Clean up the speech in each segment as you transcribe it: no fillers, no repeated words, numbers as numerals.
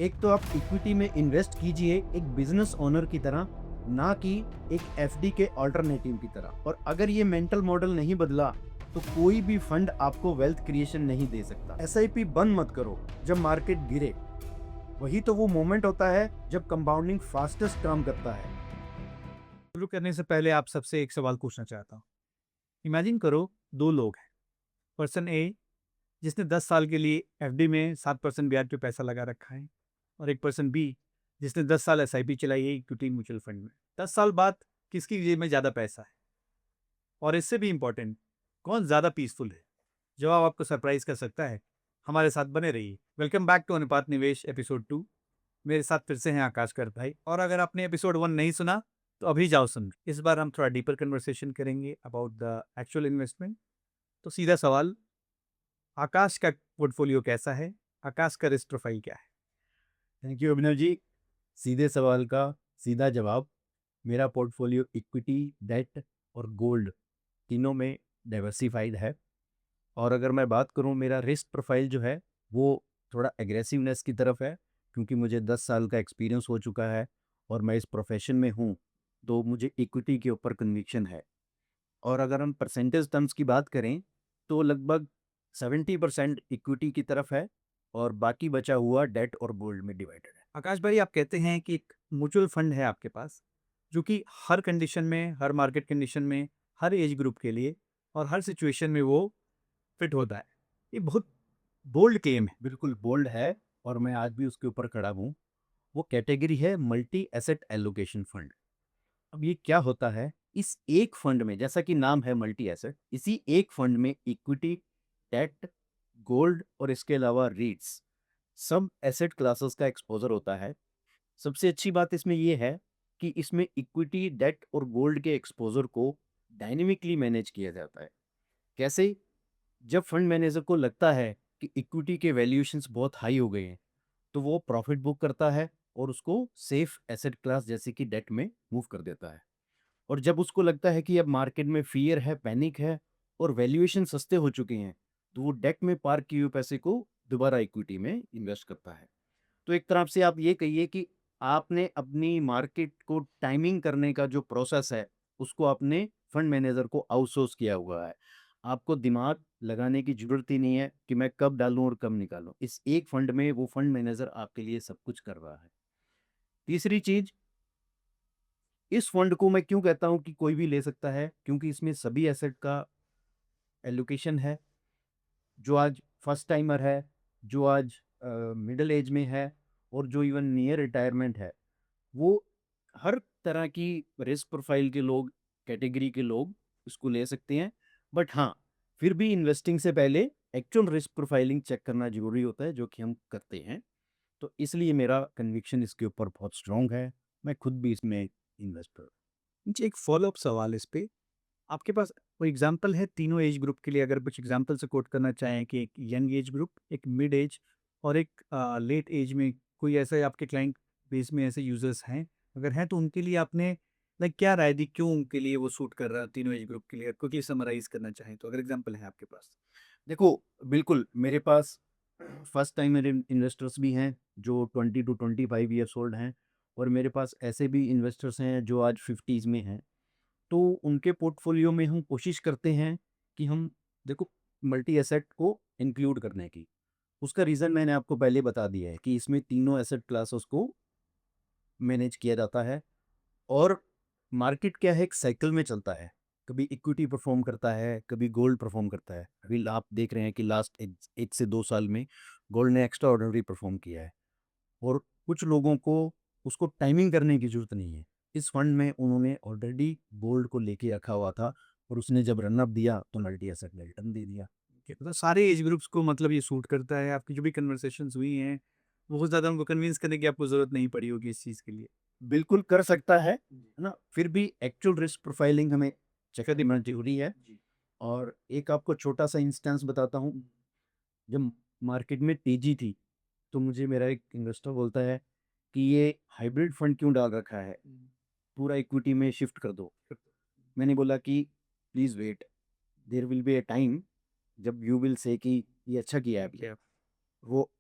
एक तो आप इक्विटी में इन्वेस्ट कीजिए एक बिजनेस ओनर की तरह, ना कि एक एफडी के ऑल्टरनेटिव की तरह। और अगर ये मेंटल मॉडल नहीं बदला तो कोई भी फंड आपको वेल्थ क्रिएशन नहीं दे सकता। एसआईपी बंद मत करो जब मार्केट गिरे, वही तो वो मोमेंट होता है जब कंपाउंडिंग फास्टेस्ट काम करता है। शुरू करने से पहले आप सबसे एक सवाल पूछना चाहता हूँ। इमेजिन करो, दो लोग हैं। पर्सन ए जिसने 10 साल के लिए एफडी में 7% ब्याज पे पैसा लगा रखा है, और एक पर्सन बी जिसने 10 साल एसआईपी चलाई है इक्विटी म्यूचुअल फंड में। 10 साल बाद किसकी जेब में ज़्यादा पैसा है? और इससे भी इम्पोर्टेंट, कौन ज़्यादा पीसफुल है? जवाब आपको सरप्राइज कर सकता है। हमारे साथ बने रहिए। वेलकम बैक टू अनुपात निवेश एपिसोड 2। मेरे साथ फिर से हैं आकाश कर भाई। और अगर आपने एपिसोड 1 नहीं सुना तो अभी जाओ सुन। इस बार हम थोड़ा डीपर कन्वर्सेशन करेंगे अबाउट द एक्चुअल इन्वेस्टमेंट। तो सीधा सवाल, आकाश का पोर्टफोलियो कैसा है? आकाश का रिस्क प्रोफाइल क्या है? Thank you Abhinav ji. सीधे सवाल का सीधा जवाब। मेरा पोर्टफोलियो इक्विटी, डेट और गोल्ड तीनों में डाइवर्सिफाइड है। और अगर मैं बात करूं, मेरा रिस्क प्रोफाइल जो है वो थोड़ा एग्रेसिवनेस की तरफ है, क्योंकि मुझे 10 साल का एक्सपीरियंस हो चुका है और मैं इस प्रोफेशन में हूं, तो मुझे इक्विटी के ऊपर कन्विक्शन है। और अगर हम परसेंटेज टर्म्स की बात करें तो लगभग 70% इक्विटी की तरफ है और बाकी बचा हुआ डेट और गोल्ड में डिवाइडेड है। आकाश भाई, आप कहते हैं कि एक म्यूचुअल फंड है आपके पास जो कि हर कंडीशन में, हर मार्केट कंडीशन में, हर एज ग्रुप के लिए और हर सिचुएशन में वो फिट होता है। ये बहुत बोल्ड क्लेम है। बिल्कुल बोल्ड है और मैं आज भी उसके ऊपर खड़ा हूँ। वो कैटेगरी है मल्टी एसेट एलोकेशन फंड। अब ये क्या होता है, इस एक फंड में, जैसा कि नाम है मल्टी एसेट, इसी एक फंड में इक्विटी, डेट, गोल्ड और इसके अलावा रीट्स, सब एसेट क्लासेस का एक्सपोजर होता है। सबसे अच्छी बात इसमें यह है कि इसमें इक्विटी, डेट और गोल्ड के एक्सपोजर को डायनेमिकली मैनेज किया जाता है। कैसे? जब फंड मैनेजर को लगता है कि इक्विटी के वैल्यूएशंस बहुत हाई हो गए हैं, तो वो प्रॉफिट बुक करता है और उसको सेफ एसेट क्लास जैसे कि डेट में मूव कर देता है। और जब उसको लगता है कि अब मार्केट में फियर है, पैनिक है और वैल्यूएशन सस्ते हो चुके हैं, तो वो डेट में पार्क किए हुए पैसे को दोबारा इक्विटी में इन्वेस्ट करता है। तो एक तरफ से आप ये कहिए कि आपने अपनी मार्केट को टाइमिंग करने का जो प्रोसेस है, उसको आपने फंड मैनेजर को आउटसोर्स किया हुआ है। आपको दिमाग लगाने की जरूरत ही नहीं है कि मैं कब डालूं और कब निकालूं। इस एक फंड में वो फंड मैनेजर आपके लिए सब कुछ कर रहा है। तीसरी चीज, इस फंड को मैं क्यों कहता हूं कि कोई भी ले सकता है, क्योंकि इसमें सभी एसेट का एलोकेशन है। जो आज फर्स्ट टाइमर है, जो आज मिडिल एज में है और जो इवन नियर रिटायरमेंट है, वो हर तरह की रिस्क प्रोफाइल के लोग, कैटेगरी के लोग इसको ले सकते हैं। बट हाँ, फिर भी इन्वेस्टिंग से पहले एक्चुअल रिस्क प्रोफाइलिंग चेक करना जरूरी होता है, जो कि हम करते हैं। तो इसलिए मेरा कन्विक्शन इसके ऊपर बहुत स्ट्रांग है। मैं खुद भी इसमें इन्वेस्टर। जी, एक फॉलोअप सवाल इस पे। आपके पास कोई एग्जांपल है तीनों एज ग्रुप के लिए? अगर कुछ एग्जांपल से कोट करना चाहें कि एक यंग एज ग्रुप, एक मिड एज और एक लेट एज में, कोई ऐसे आपके क्लाइंट बेस में ऐसे यूजर्स हैं? अगर हैं तो उनके लिए आपने लाइक क्या राय दी, क्यों उनके लिए वो सूट कर रहा है तीनों एज ग्रुप के लिए? क्विकली समराइज करना चाहें तो, अगर एग्जांपल है आपके पास। देखो, बिल्कुल मेरे पास फर्स्ट टाइमर इन्वेस्टर्स भी हैं जो 20 to 25 ईयर्स ओल्ड हैं, और मेरे पास ऐसे भी इन्वेस्टर्स हैं जो आज 50s में हैं। तो उनके पोर्टफोलियो में हम कोशिश करते हैं कि हम, देखो, मल्टी एसेट को इंक्लूड करने की। उसका रीज़न मैंने आपको पहले बता दिया है कि इसमें तीनों एसेट क्लासेस को मैनेज किया जाता है। और मार्केट क्या है, एक साइकिल में चलता है। कभी इक्विटी परफॉर्म करता है, कभी गोल्ड परफॉर्म करता है। अभी आप देख रहे हैं कि लास्ट 1 से 2 साल में गोल्ड ने एक्स्ट्रा ऑर्डिनरी परफॉर्म किया है। और कुछ लोगों को उसको टाइमिंग करने की जरूरत नहीं है। इस फंड में उन्होंने ऑलरेडी गोल्ड को लेके रखा हुआ था और उसने जब रनअप दिया तो मल्टी एसेट ने रिटर्न दे दिया। मतलब सारे एज ग्रुप्स को मतलब ये सूट करता है? आपकी जो भी कन्वर्सेशंस हुई हैं, बहुत ज़्यादा उनको कन्विंस करने की आपको ज़रूरत नहीं पड़ी होगी इस चीज़ के लिए। बिल्कुल कर सकता है ना। फिर भी एक्चुअल रिस्क प्रोफाइलिंग हमें चेक कभी करना जरूरी है। जी। और एक आपको छोटा सा इंस्टेंस बताता हूँ। जब मार्केट में तेजी थी, तो मुझे मेरा एक इन्वेस्टर बोलता है कि ये हाइब्रिड फंड क्यों डाल रखा है, पूरा इक्विटी में शिफ्ट कर दो। मैंने बोला कि please wait, there will be a time जब यू विल से कि ये अच्छा किया है आपने। क्या? वो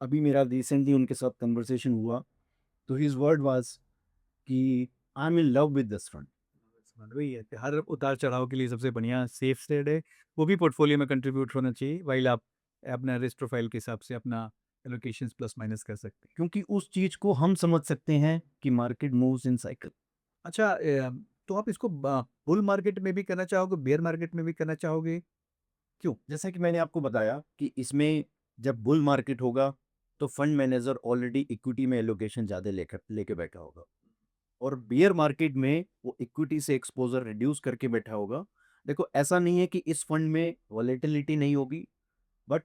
अभी मेरा रिसेंटली उनके साथ कन्वर्सेशन हुआ, तो हिज वर्ड वाज कि I am in love with this fund. वही है कि हर उतार चढ़ाव के लिए सबसे बढ़िया सेफ स्टेट है, वो भी पोर्टफोलियो में कंट्रीब्यूट होना चाहिए, वाइल आप अपना रिस्क प्रोफाइल के हिसाब से अपना एलोकेशंस प्लस माइनस कर सकते हैं। क्योंकि उस चीज को हम समझ सकते हैं कि मार्केट मूव्स इन साइकिल। अच्छा, तो आप इसको बुल मार्केट में भी करना चाहोगे, बेयर मार्केट में भी करना चाहोगे? क्यों? जैसा कि मैंने आपको बताया कि इसमें जब बुल मार्केट होगा तो फंड मैनेजर ऑलरेडी इक्विटी में एलोकेशन ज़्यादा लेकर लेके बैठा होगा, और बियर मार्केट में वो इक्विटी से एक्सपोजर रिड्यूस करके बैठा होगा। देखो, ऐसा नहीं है कि इस फंड में वॉलेटिलिटी नहीं होगी, बट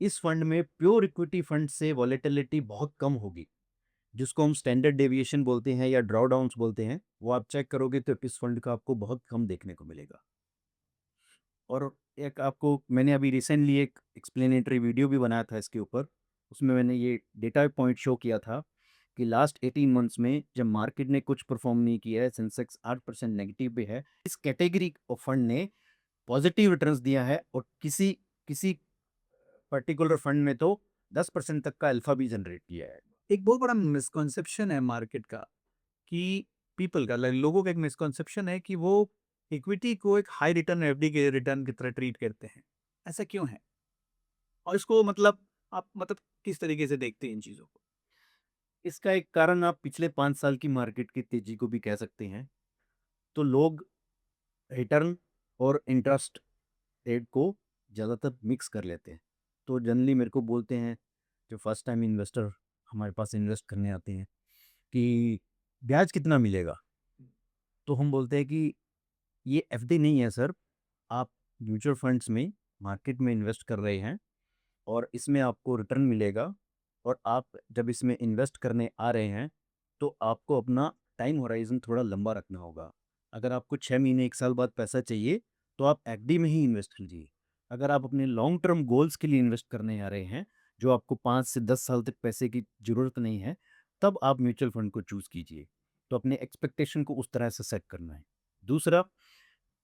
इस फंड में प्योर इक्विटी फंड से वॉलेटिलिटी बहुत कम होगी, जिसको हम स्टैंडर्ड डेविएशन बोलते हैं या ड्रॉडाउन्स बोलते हैं। वो आप चेक करोगे तो इस फंड का आपको बहुत कम देखने को मिलेगा। और एक आपको मैंने अभी रिसेंटली एक एक्सप्लेनेटरी वीडियो भी बनाया था इसके ऊपर। उसमें मैंने ये डेटा पॉइंट शो किया था कि लास्ट 18 मंथ्स में जब मार्केट ने कुछ परफॉर्म नहीं किया है, सेंसेक्स 8% नेगेटिव पे है, इस कैटेगरी ऑफ फंड ने पॉजिटिव रिटर्न्स दिया है, और किसी किसी पर्टिकुलर फंड में तो 10% तक का अल्फा भी जनरेट किया है। एक बहुत बड़ा मिसकॉन्सेप्शन है मार्केट का कि पीपल का, लोगों का एक मिसकॉन्सेप्शन है कि वो इक्विटी को एक हाई रिटर्न एफडी के रिटर्न की तरह ट्रीट करते हैं। ऐसा क्यों है? और इसको मतलब आप मतलब किस तरीके से देखते हैं इन चीज़ों को? इसका एक कारण आप पिछले 5 साल की मार्केट की तेजी को भी कह सकते हैं। तो लोग रिटर्न और इंटरेस्ट रेट को ज़्यादातर मिक्स कर लेते हैं। तो जनरली मेरे को बोलते हैं जो फर्स्ट टाइम इन्वेस्टर हमारे पास इन्वेस्ट करने आते हैं कि ब्याज कितना मिलेगा? तो हम बोलते हैं कि ये एफडी नहीं है सर, आप म्यूचुअल फंड्स में मार्केट में इन्वेस्ट कर रहे हैं, और इसमें आपको रिटर्न मिलेगा। और आप जब इसमें इन्वेस्ट करने आ रहे हैं तो आपको अपना टाइम होराइजन थोड़ा लंबा रखना होगा। अगर आपको 6 महीने 1 साल बाद पैसा चाहिए तो आप एफडी में ही इन्वेस्ट कीजिए। अगर आप अपने लॉन्ग टर्म गोल्स के लिए इन्वेस्ट करने आ रहे हैं, जो आपको 5 से 10 साल तक पैसे की ज़रूरत नहीं है, तब आप म्यूचुअल फंड को चूज़ कीजिए। तो अपने एक्सपेक्टेशन को उस तरह से सेट करना है। दूसरा,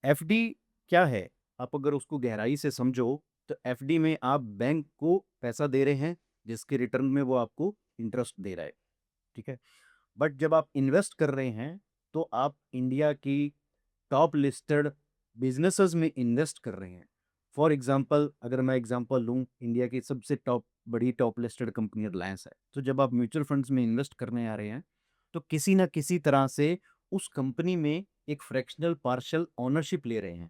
एफडी क्या है? आप अगर उसको गहराई से समझो तो एफडी में आप बैंक को पैसा दे रहे हैं, जिसके रिटर्न में वो आपको इंटरेस्ट दे रहा है, ठीक है? बट जब आप इन्वेस्ट कर रहे हैं तो आप इंडिया की टॉप लिस्टेड बिजनेसेस में इन्वेस्ट कर रहे हैं। फॉर एग्जांपल, अगर मैं एग्जांपल लूं, इंडिया की सबसे बड़ी टॉप लिस्टेड कंपनी रिलायंस है। तो जब आप म्यूचुअल फंड्स में इन्वेस्ट करने आ रहे हैं तो किसी ना किसी तरह से उस कंपनी में एक फ्रैक्शनल पार्शियल ओनरशिप ले रहे हैं,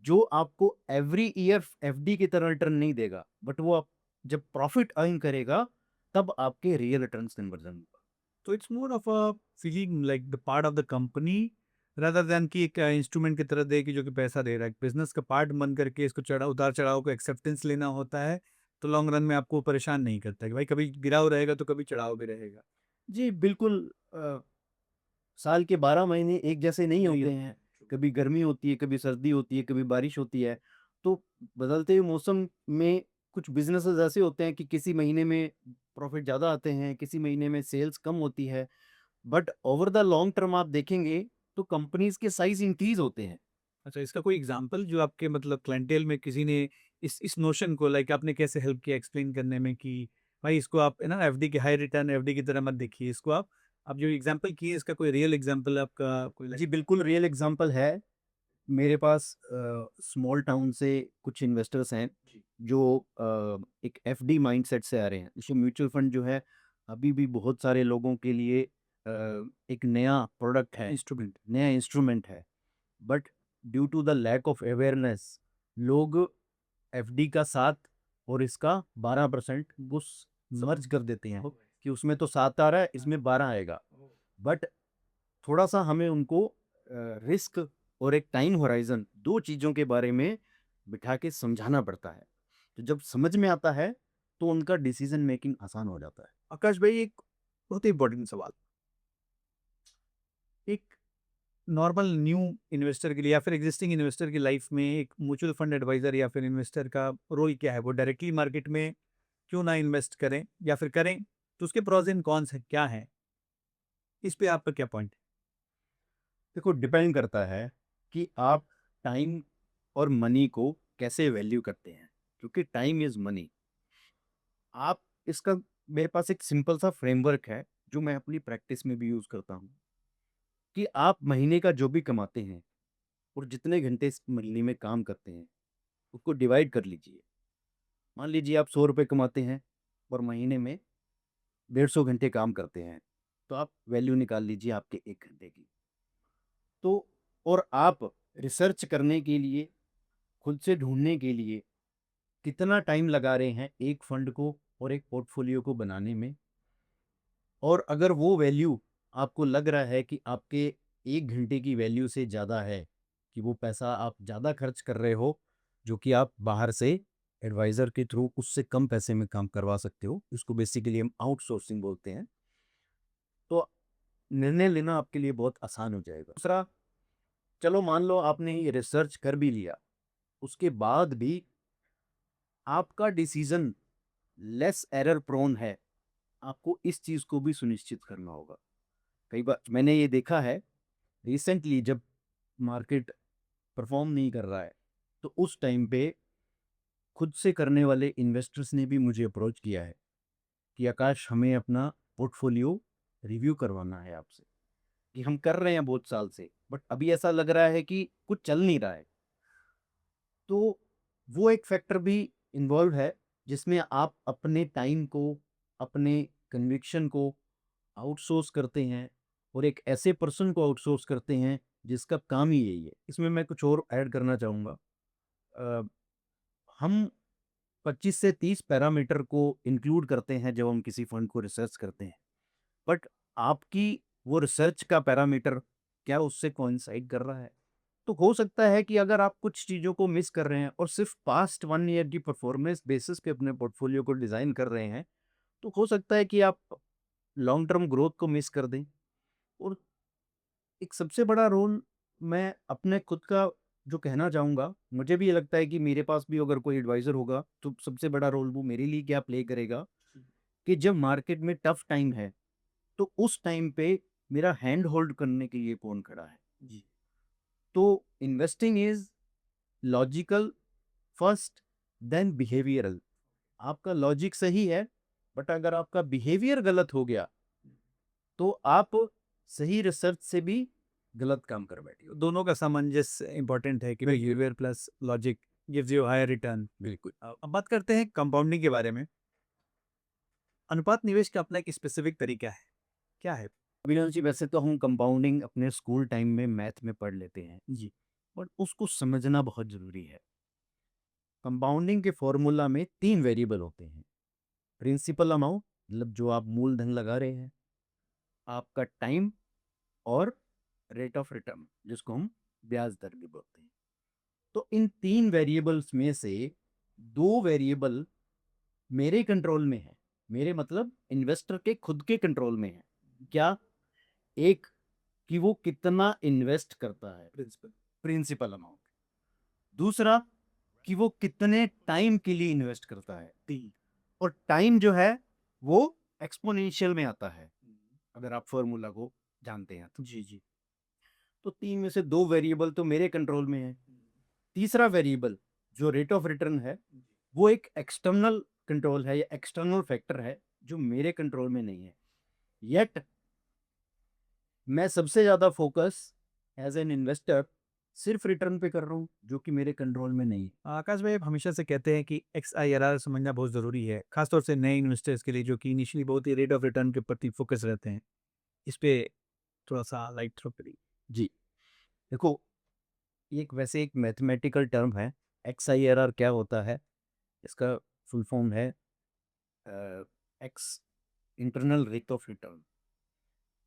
जो आपको एवरी ईयर एफडी की तरह रिटर्न नहीं देगा, बट वो आप जब प्रॉफिट अर्न करेगा तब आपके रियल रिटर्न्स कन्वर्जन होगा। तो it's more of a feeling like the part of the company rather than कि एक इंस्ट्रूमेंट की तरह दे कि जो कि पैसा दे रहा है। बिजनेस का पार्ट बन करके इसको चढ़ा उतार चढ़ाव को एक्सेप्टेंस लेना होता है, तो लॉन्ग रन में आपको परेशान नहीं करता कि भाई कभी गिराव रहेगा तो कभी चढ़ाव भी रहेगा। जी बिल्कुल। साल के 12 महीने एक जैसे नहीं नहीं होते हैं। कभी गर्मी होती है, कभी सर्दी होती है, कभी बारिश होती है। तो बदलते हुए मौसम में कुछ बिजनेसेस ऐसे होते हैं कि किसी महीने में प्रॉफिट ज़्यादा आते हैं, किसी महीने में सेल्स कम होती है। But over the long term आप देखेंगे तो कंपनीज के साइज इंक्रीज होते हैं। अच्छा, इसका कोई एग्जांपल जो आपके मतलब क्लाइंटेल में किसी ने इस नोशन को लाइक आपने कैसे हेल्प किया एक्सप्लेन करने में कि भाई इसको आप है ना एफडी के हाई रिटर्न एफडी की तरह मत देखिए इसको आप जो एग्जांपल किए इसका कोई रियल एग्जांपल आपका कोई जी बिल्कुल, रियल एग्जांपल है। मेरे पास स्मॉल टाउन से कुछ इन्वेस्टर्स हैं जो एक एफडी माइंडसेट से आ रहे हैं। जैसे म्यूचुअल फंड जो है, अभी भी बहुत सारे लोगों के लिए एक नया प्रोडक्ट है, इंस्ट्रूमेंट। नया इंस्ट्रूमेंट है। But due to the lack of awareness, लोग एफडी का 7 और इसका 12% वो मर्ज कर देते हैं कि उसमें तो 7 आ रहा है, इसमें 12 आएगा। बट थोड़ा सा हमें उनको रिस्क और एक टाइम होराइजन, दो चीज़ों के बारे में बिठा के समझाना पड़ता है। तो जब समझ में आता है तो उनका डिसीजन मेकिंग आसान हो जाता है। आकाश भाई एक बहुत ही इंपॉर्टेंट सवाल, एक नॉर्मल न्यू इन्वेस्टर के लिए या फिर एग्जिस्टिंग इन्वेस्टर की लाइफ में एक म्यूचुअल फंड एडवाइजर या फिर इन्वेस्टर का रोल क्या है? वो डायरेक्टली मार्केट में क्यों ना इन्वेस्ट करें, या फिर करें तो उसके प्रोज एंड कॉन्स है क्या है? इस पे आपका क्या पॉइंट है? देखो, डिपेंड करता है कि आप टाइम और मनी को कैसे वैल्यू करते हैं, क्योंकि टाइम इज मनी। आप इसका मेरे पास एक सिंपल सा फ्रेमवर्क है जो मैं अपनी प्रैक्टिस में भी यूज़ करता हूँ कि आप महीने का जो भी कमाते हैं और जितने घंटे इस महीने में काम करते हैं, उसको डिवाइड कर लीजिए। मान लीजिए आप 100 रुपए कमाते हैं और महीने में 150 घंटे काम करते हैं, तो आप वैल्यू निकाल लीजिए आपके 1 घंटे की। तो और आप रिसर्च करने के लिए, खुद से ढूँढने के लिए कितना टाइम लगा रहे हैं एक फंड को और एक पोर्टफोलियो को बनाने में, और अगर वो वैल्यू आपको लग रहा है कि आपके 1 घंटे की वैल्यू से ज़्यादा है, कि वो पैसा आप ज़्यादा खर्च कर रहे हो, जो कि आप बाहर से एडवाइज़र के थ्रू उससे कम पैसे में काम करवा सकते हो, इसको बेसिकली हम आउटसोर्सिंग बोलते हैं, तो निर्णय लेना आपके लिए बहुत आसान हो जाएगा। दूसरा, चलो मान लो आपने ये रिसर्च कर भी लिया, उसके बाद भी आपका डिसीज़न लेस एरर प्रोन है, आपको इस चीज़ को भी सुनिश्चित करना होगा। कई बार मैंने ये देखा है, रिसेंटली जब मार्केट परफॉर्म नहीं कर रहा है, तो उस टाइम पे खुद से करने वाले इन्वेस्टर्स ने भी मुझे अप्रोच किया है कि आकाश, हमें अपना पोर्टफोलियो रिव्यू करवाना है आपसे, कि हम कर रहे हैं बहुत साल से, बट अभी ऐसा लग रहा है कि कुछ चल नहीं रहा है। तो वो एक फैक्टर भी इन्वॉल्व है जिसमें आप अपने टाइम को, अपने कन्विक्शन को आउटसोर्स करते हैं और एक ऐसे पर्सन को आउटसोर्स करते हैं जिसका काम ही यही है। इसमें मैं कुछ और ऐड करना चाहूँगा। अ, हम 25 से 30 पैरामीटर को इंक्लूड करते हैं जब हम किसी फंड को रिसर्च करते हैं, बट आपकी वो रिसर्च का पैरामीटर क्या उससे कोइंसाइड कर रहा है? तो हो सकता है कि अगर आप कुछ चीज़ों को मिस कर रहे हैं और सिर्फ पास्ट 1 ईयर की परफॉर्मेंस बेसिस पे अपने पोर्टफोलियो को डिज़ाइन कर रहे हैं, तो हो सकता है कि आप लॉन्ग टर्म ग्रोथ को मिस कर दें। और एक सबसे बड़ा रोल मैं अपने खुद का जो कहना चाहूँगा, मुझे भी ये लगता है कि मेरे पास भी अगर कोई एडवाइज़र होगा, तो सबसे बड़ा रोल वो मेरे लिए क्या प्ले करेगा, कि जब मार्केट में टफ टाइम है, तो उस टाइम पे मेरा हैंड होल्ड करने के लिए कौन खड़ा है। जी। तो investing is logical first, then behavioural. आपका लॉजिक सही है, बट अगर आपका बिहेवियर गलत हो गया, तो आप सही रिसर्च से भी गलत काम कर बैठे हो। दोनों का सामंजस्य इंपॉर्टेंट है कि बिल्कुल। Behaviour plus logic gives you hire return. बिल्कुल। अब बात करते हैं कंपाउंडिंग के बारे में। अनुपात निवेश का अपना एक स्पेसिफिक तरीका है, क्या है? अविनाश जी, वैसे तो हम कंपाउंडिंग अपने स्कूल टाइम में मैथ में पढ़ लेते हैं, जी। बट उसको समझना बहुत ज़रूरी है। कंपाउंडिंग के फॉर्मूला में 3 वेरिएबल होते हैं। प्रिंसिपल अमाउंट, मतलब जो आप मूलधन लगा रहे हैं, आपका टाइम, और रेट ऑफ रिटर्न, जिसको हम ब्याज दर भी बोलते हैं। तो इन 3 वेरिएबल्स में से 2 वेरिएबल मेरे कंट्रोल में है। मेरे मतलब इन्वेस्टर के खुद के कंट्रोल में है। क्या? एक, कि वो कितना इन्वेस्ट करता है, प्रिंसिपल प्रिंसिपल अमाउंट। दूसरा, कि वो कितने टाइम के लिए इन्वेस्ट करता है। तीन, और टाइम जो है वो एक्सपोनेंशियल में आता है, अगर आप फॉर्मूला को जानते हैं तो। जी, जी। तो 3 में से 2 वेरिएबल तो मेरे कंट्रोल में है। तीसरा वेरिएबल जो रेट ऑफ रिटर्न है, वो एक एक्सटर्नल कंट्रोल है या एक्सटर्नल फैक्टर है जो मेरे कंट्रोल में नहीं है। येट मैं सबसे ज़्यादा फोकस एज एन इन्वेस्टर सिर्फ रिटर्न पे कर रहा हूँ, जो कि मेरे कंट्रोल में नहीं है। आकाश भाई, आप हमेशा से कहते हैं कि XIRR समझना बहुत ज़रूरी है, खासतौर से नए इन्वेस्टर्स के लिए जो कि इनिशियली बहुत ही रेट ऑफ रिटर्न के प्रति फोकस रहते हैं। इस पे थोड़ा-सा लाइट थ्रो करिए। जी, देखो, ये एक वैसे एक मैथमेटिकल टर्म है। XIRR क्या होता है? इसका फुल फॉर्म है x internal rate of return.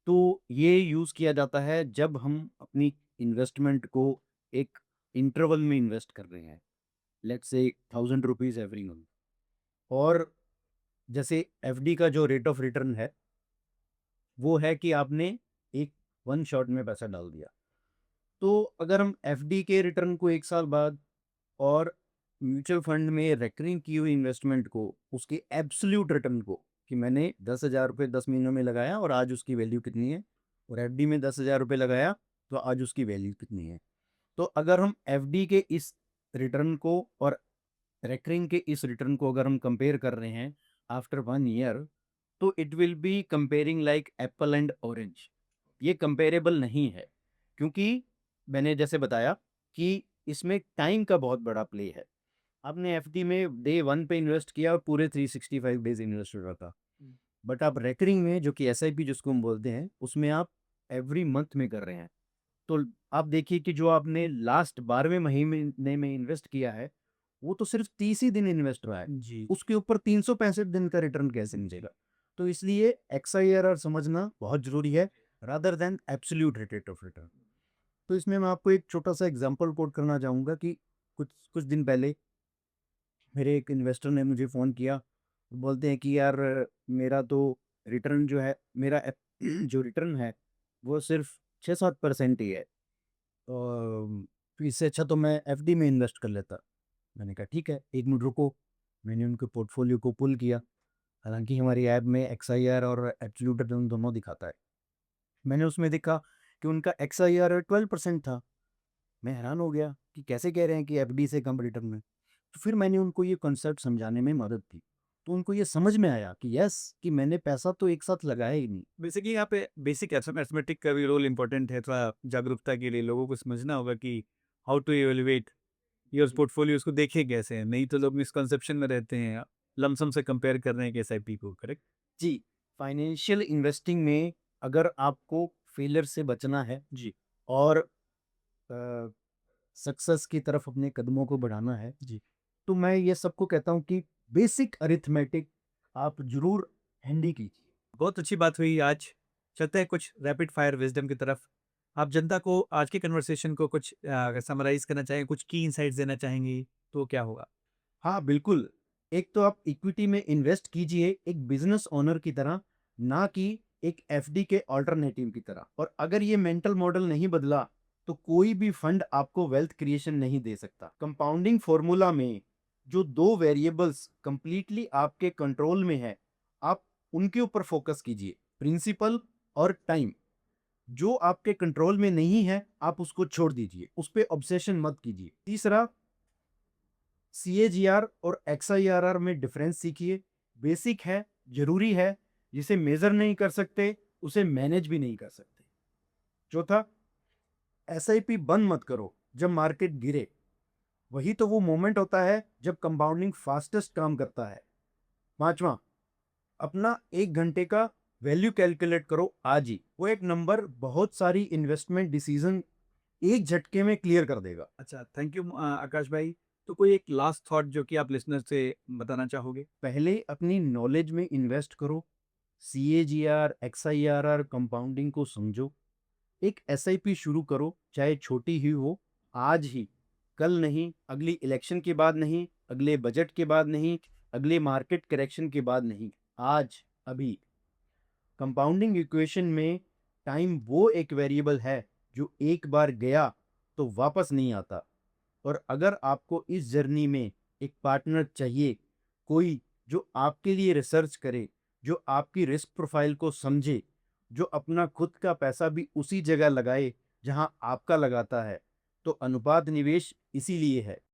तो ये यूज़ किया जाता है जब हम अपनी इन्वेस्टमेंट को एक इंटरवल में इन्वेस्ट कर रहे हैं, let's say 1000 rupees every month. और जैसे एफडी का जो रेट ऑफ रिटर्न है, वो है कि आपने एक वन शॉट में पैसा डाल दिया। तो अगर हम एफडी के रिटर्न को 1 साल बाद और म्यूचुअल फंड में रेकरिंग की हुई इन्वेस्टमेंट को, उसके एब्सोल्यूट रिटर्न को, कि मैंने 10,000 रुपये 10 महीनों में लगाया और आज उसकी वैल्यू कितनी है, और एफडी में 10,000 रुपये लगाया तो आज उसकी वैल्यू कितनी है। तो अगर हम एफडी के इस रिटर्न को और रेकरिंग के इस रिटर्न को अगर हम कंपेयर कर रहे हैं, आफ्टर 1 ईयर, तो it will be comparing like Apple and orange. ये कंपेरेबल नहीं है, क्योंकि मैंने जैसे बताया कि इसमें टाइम का बहुत बड़ा प्ले है। आपने एफडी में डे 1 पे इन्वेस्ट किया और पूरे 365 डेज़ इन्वेस्ट हो रहा था। बट आप रेकरिंग में, जो कि एसआईपी जिसको हम बोलते हैं, उसमें आप एवरी मंथ में कर रहे हैं। तो आप देखिए कि जो आपने लास्ट 12वें महीने में इन्वेस्ट किया है, वो तो सिर्फ 30 ही दिन इन्वेस्ट रहा है। जी। उसके ऊपर 365 दिन का रिटर्न कैसे मिलेगा? तो इसलिए एक्सआईआरआर समझना बहुत ज़रूरी है, rather than absolute rate of return. तो इसमें मैं आपको एक छोटा-सा एग्ज़ाम्पल कोट करना चाहूँगा कि कुछ कुछ दिन पहले मेरे एक इन्वेस्टर ने मुझे फ़ोन किया। बोलते हैं कि यार, मेरा तो रिटर्न जो है, मेरा जो रिटर्न है, वो सिर्फ़ 6-7% ही है। तो इससे अच्छा तो मैं एफडी में इन्वेस्ट कर लेता। मैंने कहा ठीक है, 1 मिनट रुको। मैंने उनके पोर्टफ़ोलियो को पुल किया। हालाँकि हमारी ऐप में एक्सआईआर और एब्सोल्यूट रिटर्न दोनों दिखाता है। मैंने उसमें देखा कि उनका एक्सआईआर 12% था। मैं हैरान हो गया कि कैसे कह रहे हैं कि एफडी से कम रिटर्न है। तो फिर मैंने उनको ये कॉन्सेप्ट समझाने में मदद की। तो उनको ये समझ में आया कि यस, कि मैंने पैसा तो एक साथ लगाया ही नहीं। बेसिकली यहाँ पे बेसिक अरिथमेटिक का भी रोल इम्पोर्टेंट है, थोड़ा जागरूकता के लिए लोगों को समझना होगा कि how to evaluate your portfolio, उसको देखें कैसे हैं। नहीं तो लोग मिसकंसेप्शन में रहते हैं, लमसम से कंपेयर कर रहे हैं एसआईपी को, करेक्ट? जी, फाइनेंशियल इन्वेस्टिंग में अगर आपको फेलियर से बचना है जी। और सक्सेस की तरफ अपने कदमों को बढ़ाना है, जी। तो मैं ये सबको कहता हूँ कि बेसिक अरिथमेटिक आप ज़रूर हैंडी कीजिए। बहुत अच्छी बात हुई आज। चलते हैं कुछ रैपिड फायर विज़डम की तरफ। आप जनता को आज के कन्वर्सेशन को कुछ समराइज़ करना चाहें, कुछ की इनसाइट्स देना चाहेंगी, तो क्या होगा? हाँ, बिल्कुल। एक तो आप इक्विटी में इन्वेस्ट कीजिए एक बिज़नेस ओनर की तरह, ना कि एक एफडी के अल्टरनेटिव की तरह। और अगर ये मेंटल मॉडल नहीं बदला, तो कोई भी फंड आपको वेल्थ क्रिएशन नहीं दे सकता। कंपाउंडिंग फॉर्मूला में जो 2 वेरिएबल्स कंप्लीटली आपके कंट्रोल में है, आप उनके ऊपर फोकस कीजिए, प्रिंसिपल और टाइम। जो आपके कंट्रोल में नहीं है, आप उसको छोड़ दीजिए, उस पे ऑब्सेशन मत कीजिए। तीसरा, सीएजीआर और एक्सआईआरआर में डिफरेंस सीखिए। बेसिक है, जरूरी है। जिसे मेजर नहीं कर सकते, उसे मैनेज भी नहीं कर सकते। चौथा, एसआईपी बंद मत करो जब मार्केट गिरे। वही तो वो मोमेंट होता है जब कंपाउंडिंग फास्टेस्ट काम करता है। पांचवा, अपना 1 घंटे का वैल्यू कैलकुलेट करो आज ही। वो एक नंबर बहुत सारी इन्वेस्टमेंट डिसीजन एक झटके में क्लियर कर देगा। अच्छा, थैंक यू आकाश भाई। तो कोई एक लास्ट थॉट जो कि आप लिसनर से बताना चाहोगे? पहले अपनी नॉलेज में इन्वेस्ट करो। सीएजीआर, एक्सआईआरआर, कंपाउंडिंग को समझो। एक एसआईपी शुरू करो, चाहे छोटी ही हो, आज ही। कल नहीं, अगली इलेक्शन के बाद नहीं, अगले बजट के बाद नहीं, अगले मार्केट करेक्शन के बाद नहीं, आज, अभी। कंपाउंडिंग इक्वेशन में टाइम वो एक वेरिएबल है जो एक बार गया तो वापस नहीं आता। और अगर आपको इस जर्नी में एक पार्टनर चाहिए, कोई जो आपके लिए रिसर्च करे, जो आपकी रिस्क प्रोफाइल को समझे, जो अपना खुद का पैसा भी उसी जगह लगाए जहां आपका लगाता है, तो अनुपात निवेश इसीलिए है।